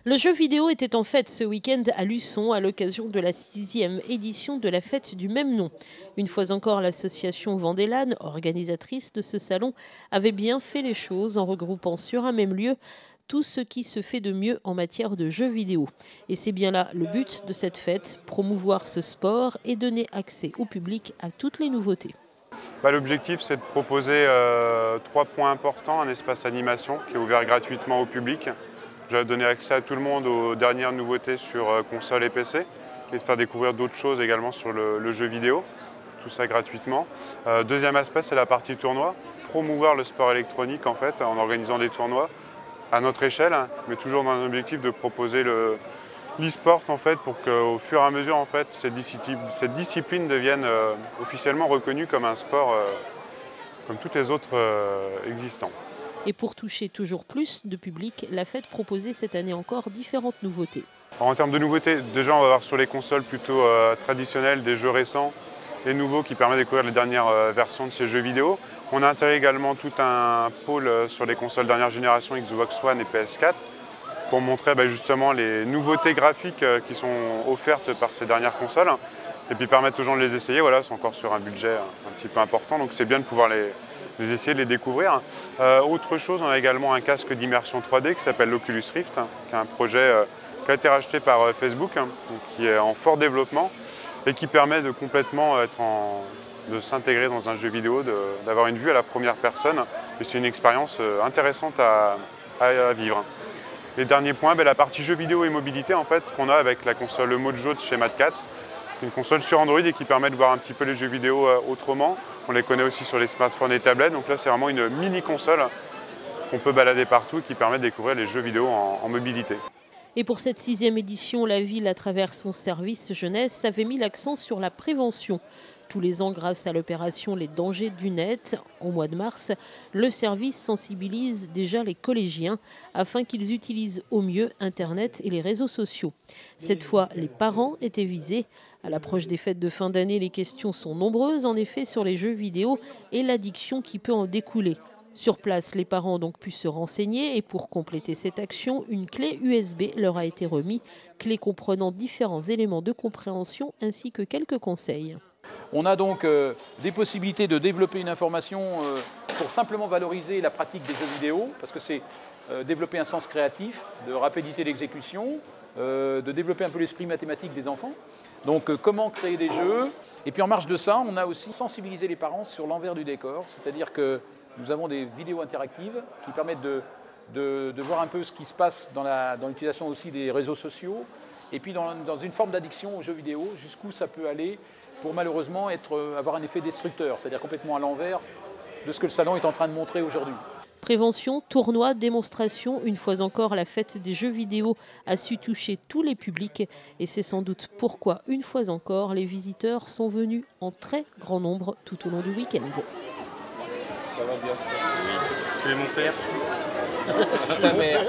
Le jeu vidéo était en fête ce week-end à Luçon à l'occasion de la 6e édition de la fête du même nom. Une fois encore, l'association Vendélanne, organisatrice de ce salon, avait bien fait les choses en regroupant sur un même lieu tout ce qui se fait de mieux en matière de jeux vidéo. Et c'est bien là le but de cette fête, promouvoir ce sport et donner accès au public à toutes les nouveautés. L'objectif, c'est de proposer 3 points importants. Un espace animation qui est ouvert gratuitement au public. J'ai donné accès à tout le monde aux dernières nouveautés sur console et PC et de faire découvrir d'autres choses également sur le jeu vidéo. Tout ça gratuitement. Deuxième aspect, c'est la partie tournoi. Promouvoir le sport électronique en fait en organisant des tournois à notre échelle, mais toujours dans un objectif de proposer l'e-sport en fait, pour qu'au fur et à mesure en fait, cette discipline devienne officiellement reconnue comme un sport comme toutes les autres existants. Et pour toucher toujours plus de public, la fête proposait cette année encore différentes nouveautés. En termes de nouveautés, déjà on va avoir sur les consoles plutôt traditionnelles des jeux récents et nouveaux qui permettent de découvrir les dernières versions de ces jeux vidéo. On a intégré également tout un pôle sur les consoles dernière génération Xbox One et PS4 pour montrer justement les nouveautés graphiques qui sont offertes par ces dernières consoles et puis permettre aux gens de les essayer. Voilà, c'est encore sur un budget un petit peu important, donc c'est bien de pouvoir les essayer, de les découvrir. Autre chose, on a également un casque d'immersion 3D qui s'appelle l'Oculus Rift, qui est un projet qui a été racheté par Facebook, donc qui est en fort développement et qui permet de complètement de s'intégrer dans un jeu vidéo, d'avoir une vue à la première personne. C'est une expérience intéressante à vivre. Les derniers points, la partie jeux vidéo et mobilité en fait, qu'on a avec la console Mojo de chez Mad Catz, une console sur Android et qui permet de voir un petit peu les jeux vidéo autrement. On les connaît aussi sur les smartphones et tablettes, donc là c'est vraiment une mini console qu'on peut balader partout et qui permet de découvrir les jeux vidéo en mobilité. Et pour cette 6e édition, la ville, à travers son service jeunesse, avait mis l'accent sur la prévention. Tous les ans, grâce à l'opération Les dangers du net, au mois de mars, le service sensibilise déjà les collégiens afin qu'ils utilisent au mieux Internet et les réseaux sociaux. Cette fois, les parents étaient visés. À l'approche des fêtes de fin d'année, les questions sont nombreuses, en effet, sur les jeux vidéo et l'addiction qui peut en découler. Sur place, les parents ont donc pu se renseigner et pour compléter cette action, une clé USB leur a été remise, clé comprenant différents éléments de compréhension ainsi que quelques conseils. On a donc des possibilités de développer une information pour simplement valoriser la pratique des jeux vidéo, parce que c'est développer un sens créatif, de rapidité d'exécution, de développer un peu l'esprit mathématique des enfants. Donc comment créer des jeux. Et puis en marge de ça, on a aussi sensibilisé les parents sur l'envers du décor, c'est-à-dire que nous avons des vidéos interactives qui permettent de voir un peu ce qui se passe dans l'utilisation aussi des réseaux sociaux et puis dans une forme d'addiction aux jeux vidéo, jusqu'où ça peut aller pour malheureusement avoir un effet destructeur, c'est-à-dire complètement à l'envers de ce que le salon est en train de montrer aujourd'hui. Prévention, tournois, démonstrations, une fois encore, la fête des jeux vidéo a su toucher tous les publics et c'est sans doute pourquoi, une fois encore, les visiteurs sont venus en très grand nombre tout au long du week-end. Ça va bien. Oui, tu es mon père. Ta mère.